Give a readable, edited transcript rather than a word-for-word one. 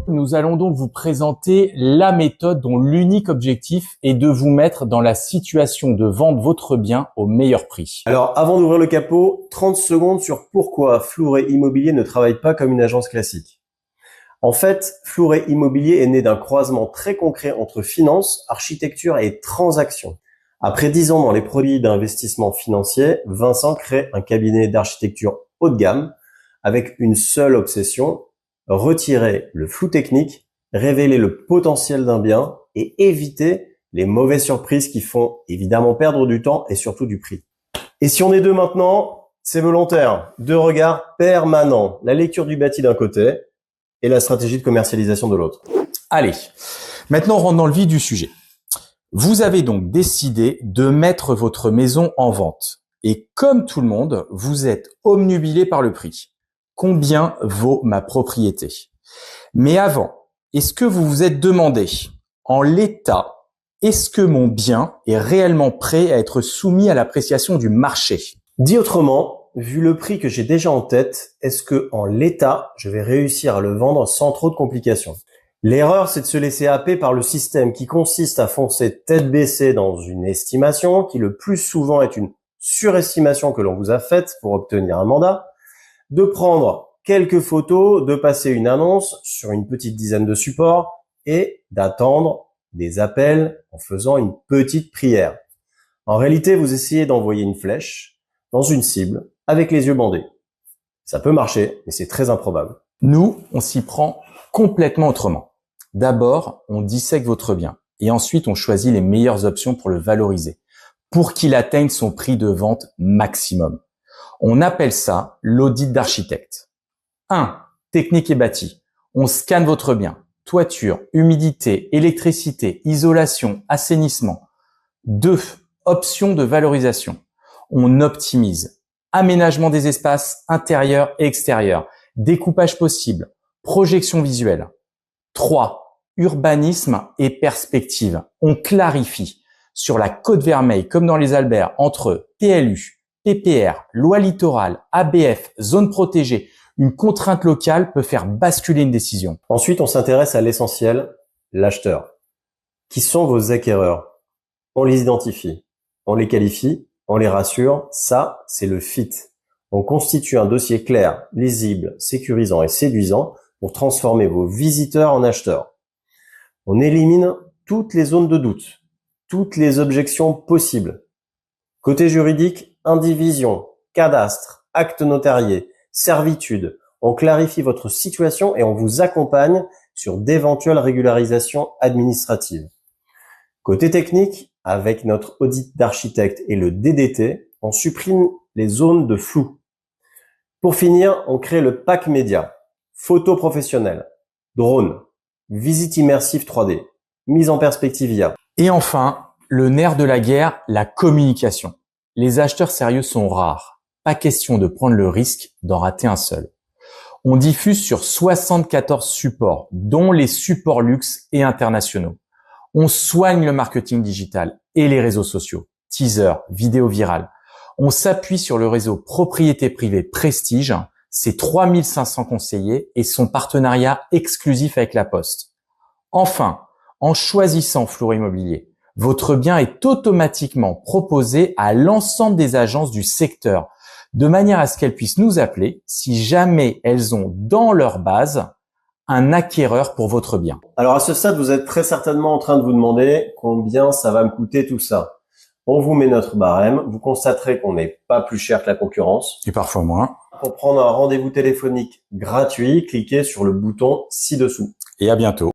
Nous allons donc vous présenter la méthode dont l'unique objectif est de vous mettre dans la situation de vendre votre bien au meilleur prix. Alors, avant d'ouvrir le capot, 30 secondes sur pourquoi Flouret Immobilier ne travaille pas comme une agence classique. En fait, Flouret Immobilier est né d'un croisement très concret entre finance, architecture et transactions. Après 10 ans dans les produits d'investissement financier, Vincent crée un cabinet d'architecture haut de gamme avec une seule obsession: retirer le flou technique, révéler le potentiel d'un bien et éviter les mauvaises surprises qui font évidemment perdre du temps et surtout du prix. Et si on est deux maintenant, c'est volontaire. Deux regards permanents. La lecture du bâti d'un côté et la stratégie de commercialisation de l'autre. Allez, maintenant on rentre dans le vif du sujet. Vous avez donc décidé de mettre votre maison en vente. Et comme tout le monde, vous êtes obnubilé par le prix. Combien vaut ma propriété? Mais avant, est-ce que vous vous êtes demandé, en l'état, est-ce que mon bien est réellement prêt à être soumis à l'appréciation du marché? Dit autrement, vu le prix que j'ai déjà en tête, est-ce que en l'état, je vais réussir à le vendre sans trop de complications? L'erreur, c'est de se laisser happer par le système qui consiste à foncer tête baissée dans une estimation qui le plus souvent est une surestimation que l'on vous a faite pour obtenir un mandat, de prendre quelques photos, de passer une annonce sur une petite dizaine de supports et d'attendre des appels en faisant une petite prière. En réalité, vous essayez d'envoyer une flèche dans une cible avec les yeux bandés. Ça peut marcher, mais c'est très improbable. Nous, on s'y prend complètement autrement. D'abord, on dissèque votre bien et ensuite on choisit les meilleures options pour le valoriser, pour qu'il atteigne son prix de vente maximum. On appelle ça l'audit d'architecte. 1. Technique et bâti. On scanne votre bien. Toiture, humidité, électricité, isolation, assainissement. 2. Options de valorisation. On optimise. Aménagement des espaces intérieurs et extérieurs. Découpage possible. Projection visuelle. 3. Urbanisme et perspective. On clarifie sur la Côte Vermeille comme dans les Alberts entre PLU, PPR, loi littorale, ABF, zone protégée. Une contrainte locale peut faire basculer une décision. Ensuite, on s'intéresse à l'essentiel, l'acheteur. Qui sont vos acquéreurs? On les identifie, on les qualifie, on les rassure. Ça, c'est le fit. On constitue un dossier clair, lisible, sécurisant et séduisant pour transformer vos visiteurs en acheteurs. On élimine toutes les zones de doute, toutes les objections possibles. Côté juridique, indivision, cadastre, acte notarié, servitude. On clarifie votre situation et on vous accompagne sur d'éventuelles régularisations administratives. Côté technique, avec notre audit d'architecte et le DDT, on supprime les zones de flou. Pour finir, on crée le pack média, photo professionnelle, drone, visite immersive 3D, mise en perspective IA. Et enfin, le nerf de la guerre, la communication. Les acheteurs sérieux sont rares. Pas question de prendre le risque d'en rater un seul. On diffuse sur 74 supports, dont les supports luxe et internationaux. On soigne le marketing digital et les réseaux sociaux, teaser, vidéo virale. On s'appuie sur le réseau propriété privée Prestige, ses 3500 conseillers et son partenariat exclusif avec La Poste. Enfin, en choisissant Flouret Immobilier, votre bien est automatiquement proposé à l'ensemble des agences du secteur, de manière à ce qu'elles puissent nous appeler si jamais elles ont dans leur base un acquéreur pour votre bien. Alors à ce stade, vous êtes très certainement en train de vous demander combien ça va me coûter tout ça. On vous met notre barème, vous constaterez qu'on n'est pas plus cher que la concurrence. Et parfois moins. Pour prendre un rendez-vous téléphonique gratuit, cliquez sur le bouton ci-dessous. Et à bientôt.